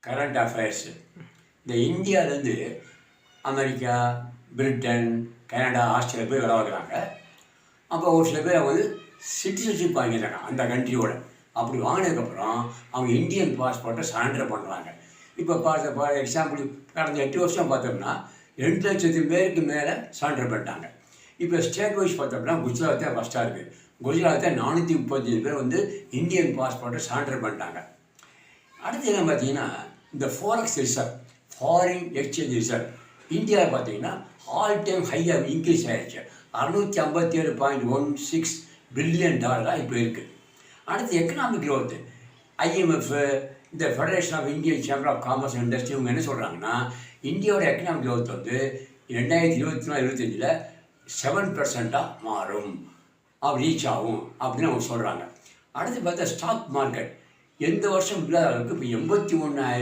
Current affairs. இந்த இந்தியாவிலேருந்து America, Britain, Canada, Australia போய் வேலை பார்க்குறாங்க. அப்போ ஒரு சில பேர் வந்து சிட்டிசன்ஷிப் வாங்கிடுறாங்க அந்த கண்ட்ரியோட. அப்படி வாங்கினதுக்கப்புறம் அவங்க இந்தியன் பாஸ்போர்ட்டை சரண்டர் பண்ணுறாங்க. இப்போ எக்ஸாம்பிள் கடந்த 8 வருஷம் பார்த்தோம்னா 2,00,000 பேருக்கு மேலே சரண்டர் பண்ணிட்டாங்க. இப்போ ஸ்டேட் வைஸ் பார்த்தோம்னா குஜராத் தான் ஃபஸ்ட்டாக இருக்குது. குஜராத்தில் 435 பேர் வந்து இந்தியன் பாஸ்போர்ட்டை சரண்டர் பண்ணிட்டாங்க. அடுத்து என்ன பார்த்தீங்கன்னா, இந்த forex reserve, foreign exchange reserve இந்தியாவில் பார்த்தீங்கன்னா ஆல் டைம் ஹையாக இன்க்ரீஸ் ஆகிடுச்சு. 657.16 பில்லியன் டாலராக இப்போ இருக்குது. அடுத்து எக்கனாமிக் க்ரோத்து, IMF, இந்த federation of Indian chamber of commerce and industry இவங்க என்ன சொல்கிறாங்கன்னா, இந்தியாவோட எக்கனாமிக் க்ரோத் வந்து 2024-25 7% மாறும், ரீச் ஆகும் அப்படின்னு அவங்க சொல்கிறாங்க. அடுத்து பார்த்தா ஸ்டாக் மார்க்கெட் எந்த வருஷம் இல்லாத அளவுக்கு இப்போ 81,000